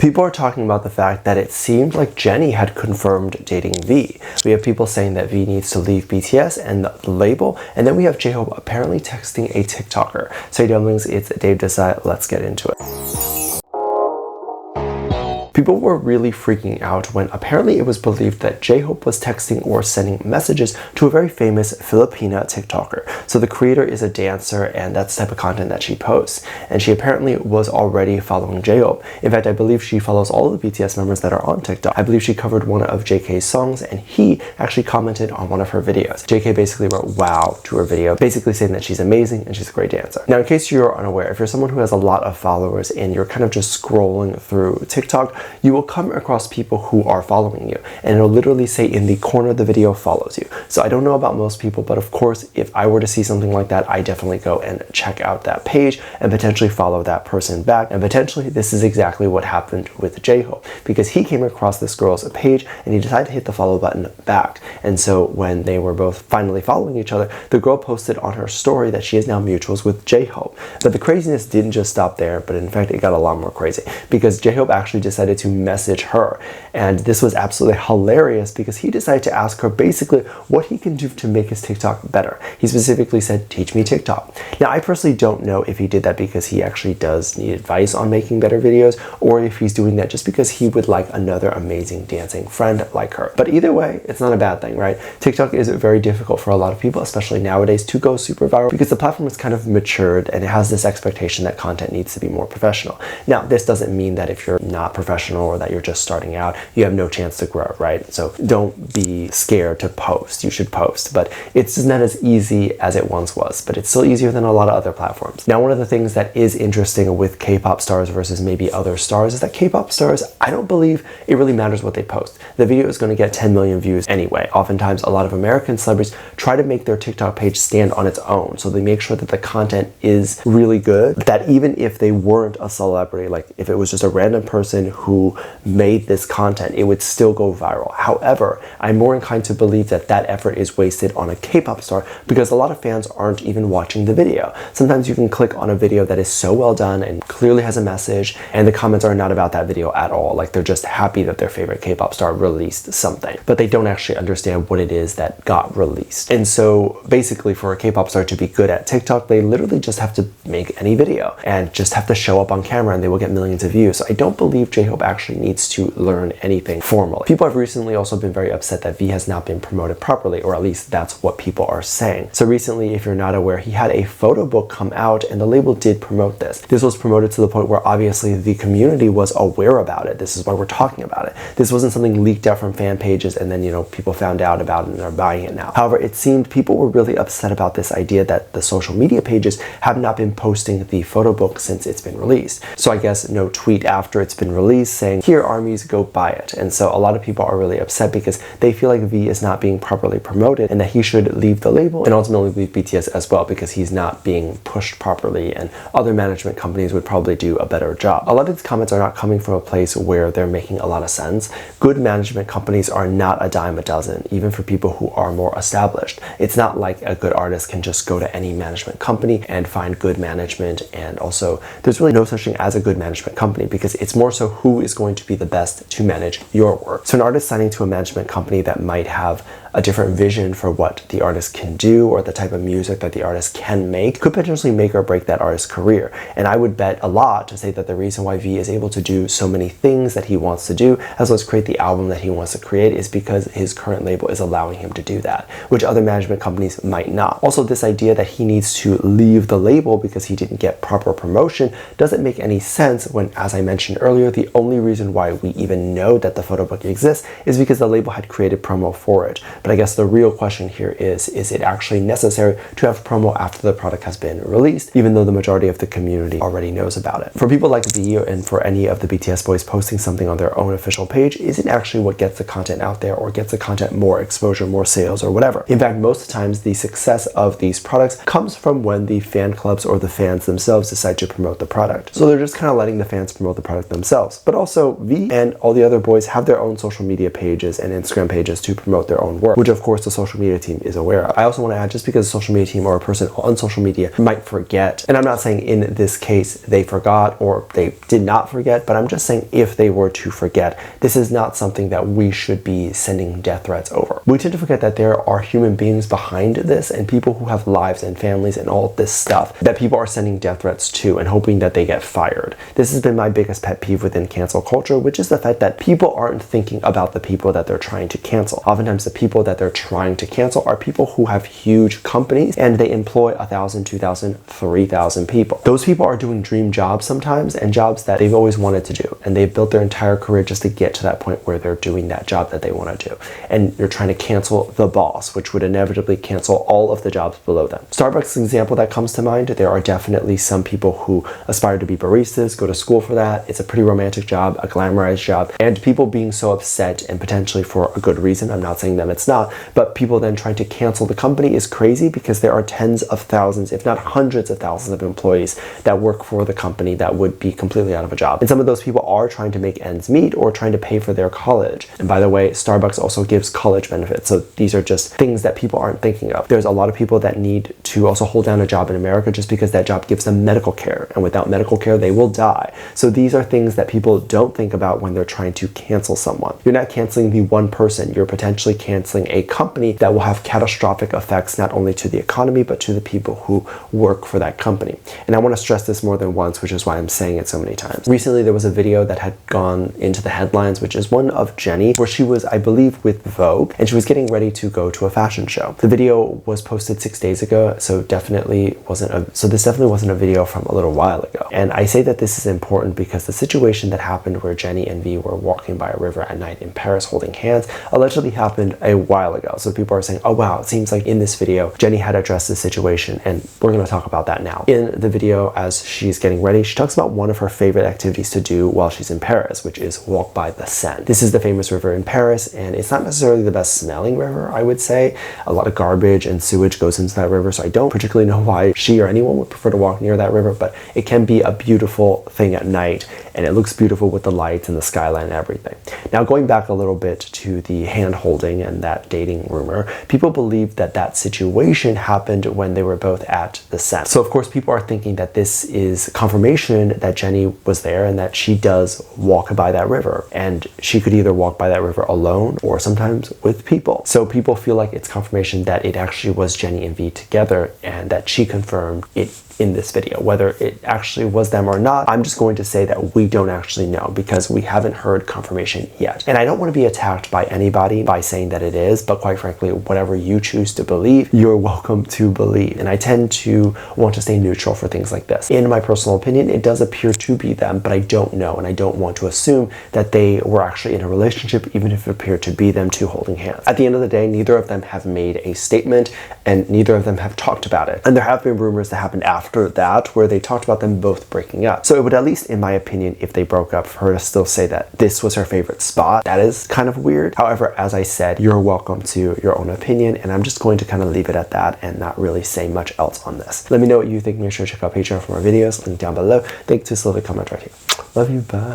People are talking about the fact that it seemed like Jennie had confirmed dating V. We have people saying that V needs to leave BTS and the label, and then we have JHope apparently texting a TikToker. So dumplings, it's Dave Disci. Let's get into it. People were really freaking out when apparently it was believed that JHope was texting or sending messages to a very famous Filipina TikToker. So the creator is a dancer, and that's the type of content that she posts. And she apparently was already following JHope. In fact, I believe she follows all of the BTS members that are on TikTok. I believe she covered one of JK's songs, and he actually commented on one of her videos. JK basically wrote "wow" to her video, basically saying that she's amazing and she's a great dancer. Now, in case you're unaware, if you're someone who has a lot of followers and you're kind of just scrolling through TikTok, you will come across people who are following you, and it'll literally say in the corner of the video "follows you." So I don't know about most people, but of course, if I were to see something like that, I definitely go and check out that page and potentially follow that person back. And potentially this is exactly what happened with JHope, because he came across this girl's page and he decided to hit the follow button back. And so when they were both finally following each other, the girl posted on her story that she is now mutuals with JHope. But the craziness didn't just stop there, but in fact it got a lot more crazy, because JHope actually decided to message her, and this was absolutely hilarious because he decided to ask her basically what he can do to make his TikTok better. He specifically said, "Teach me TikTok." Now, I personally don't know if he did that because he actually does need advice on making better videos, or if he's doing that just because he would like another amazing dancing friend like her. But either way, it's not a bad thing, right? TikTok is very difficult for a lot of people, especially nowadays, to go super viral because the platform is kind of matured and it has this expectation that content needs to be more professional. Now, this doesn't mean that if you're not professional or that you're just starting out, you have no chance to grow, right? So don't be scared to post. You should post, but it's just not as easy as it once was, but it's still easier than a lot of other platforms. Now, one of the things that is interesting with K-pop stars versus maybe other stars is that K-pop stars, I don't believe it really matters what they post. The video is going to get 10 million views anyway. Oftentimes, a lot of American celebrities try to make their TikTok page stand on its own, so they make sure that the content is really good, that even if they weren't a celebrity, like if it was just a random person who made this content, it would still go viral. However, I'm more inclined to believe that that effort is wasted on a K-pop star because a lot of fans aren't even watching the video. Sometimes you can click on a video that is so well done and clearly has a message, and the comments are not about that video at all. Like, they're just happy that their favorite K-pop star released something, but they don't actually understand what it is that got released. And so basically, for a K-pop star to be good at TikTok, they literally just have to make any video and just have to show up on camera and they will get millions of views. So I don't believe JHope actually needs to learn anything formally. People have recently also been very upset that V has not been promoted properly, or at least that's what people are saying. So recently, if you're not aware, he had a photo book come out and the label did promote this. This was promoted to the point where obviously the community was aware about it. This is why we're talking about it. This wasn't something leaked out from fan pages and then, you know, people found out about it and are buying it now. However, it seemed people were really upset about this idea that the social media pages have not been posting the photo book since it's been released. So I guess no tweet after it's been released saying, "Here, armies, go buy it." And so a lot of people are really upset because they feel like V is not being properly promoted and that he should leave the label and ultimately leave BTS as well, because he's not being pushed properly and other management companies would probably do a better job. A lot of these comments are not coming from a place where they're making a lot of sense. Good management companies are not a dime a dozen, even for people who are more established. It's not like a good artist can just go to any management company and find good management, and also there's really no such thing as a good management company because it's more so who is going to be the best to manage your work. So an artist signing to a management company that might have a different vision for what the artist can do or the type of music that the artist can make could potentially make or break that artist's career. And I would bet a lot to say that the reason why V is able to do so many things that he wants to do, as well as create the album that he wants to create, is because his current label is allowing him to do that, which other management companies might not. Also, this idea that he needs to leave the label because he didn't get proper promotion doesn't make any sense when, as I mentioned earlier, the only reason why we even know that the photo book exists is because the label had created promo for it. But I guess the real question here is it actually necessary to have promo after the product has been released, even though the majority of the community already knows about it? For people like V and for any of the BTS boys, posting something on their own official page isn't actually what gets the content out there or gets the content more exposure, more sales, or whatever. In fact, most of the times the success of these products comes from when the fan clubs or the fans themselves decide to promote the product. So they're just kind of letting the fans promote the product themselves. But also, V and all the other boys have their own social media pages and Instagram pages to promote their own work. her, which of course the social media team is aware of. I also want to add, just because a social media team or a person on social media might forget, and I'm not saying in this case they forgot or they did not forget, but I'm just saying if they were to forget, this is not something that we should be sending death threats over. We tend to forget that there are human beings behind this and people who have lives and families and all of this stuff that people are sending death threats to and hoping that they get fired. This has been my biggest pet peeve within cancel culture, which is the fact that people aren't thinking about the people that they're trying to cancel. Oftentimes the people that they're trying to cancel are people who have huge companies and they employ 1,000, 2,000, 3,000 people. Those people are doing dream jobs sometimes, and jobs that they've always wanted to do, and they've built their entire career just to get to that point where they're doing that job that they want to do. And you're trying to cancel the boss, which would inevitably cancel all of the jobs below them. Starbucks is an example that comes to mind. There are definitely some people who aspire to be baristas, go to school for that. It's a pretty romantic job, a glamorized job, and people being so upset, and potentially for a good reason, I'm not saying that it's not, but people then trying to cancel the company is crazy, because there are tens of thousands, if not hundreds of thousands of employees that work for the company that would be completely out of a job. And some of those people are trying to make ends meet or trying to pay for their college. And by the way, Starbucks also gives college benefits. So these are just things that people aren't thinking of. There's a lot of people that need to also hold down a job in America just because that job gives them medical care. And without medical care, they will die. So these are things that people don't think about when they're trying to cancel someone. You're not canceling the one person. You're potentially canceling a company that will have catastrophic effects not only to the economy, but to the people who work for that company. And I want to stress this more than once, which is why I'm saying it so many times. Recently, there was a video that had gone into the headlines, which is one of Jennie, where she was, I believe, with Vogue, and she was getting ready to go to a fashion show. The video was posted 6 days ago, so this definitely wasn't a video from a little while ago. And I say that this is important because the situation that happened where Jennie and V were walking by a river at night in Paris holding hands allegedly happened a while ago. So people are saying, oh wow, it seems like in this video, Jennie had addressed the situation, and we're going to talk about that now. In the video, as she's getting ready, she talks about one of her favorite activities to do while she's in Paris, which is walk by the Seine. This is the famous river in Paris, and it's not necessarily the best smelling river, I would say. A lot of garbage and sewage goes into that river, so I don't particularly know why she or anyone would prefer to walk near that river, but it can be a beautiful thing at night, and it looks beautiful with the lights and the skyline and everything. Now, going back a little bit to the hand holding and that dating rumor, people believe that that situation happened when they were both at the Seine. So of course people are thinking that this is confirmation that Jennie was there and that she does walk by that river, and she could either walk by that river alone or sometimes with people. So people feel like it's confirmation that it actually was Jennie and V together, and that she confirmed it in this video. Whether it actually was them or not, I'm just going to say that we don't actually know, because we haven't heard confirmation yet. And I don't want to be attacked by anybody by saying that it is, but quite frankly, whatever you choose to believe, you're welcome to believe. And I tend to want to stay neutral for things like this. In my personal opinion, it does appear to be them, but I don't know, and I don't want to assume that they were actually in a relationship, even if it appeared to be them two holding hands. At the end of the day, neither of them have made a statement, and neither of them have talked about it. And there have been rumors that happened after that where they talked about them both breaking up. So it would, at least in my opinion, if they broke up, for her to still say that this was her favorite spot, that is kind of weird. However, as I said, you're welcome to your own opinion, and I'm just going to kind of leave it at that and not really say much else on this. Let me know what you think. Make sure to check out Patreon for more videos, link down below. Thank you, to leave a comment right here. Love you, bye.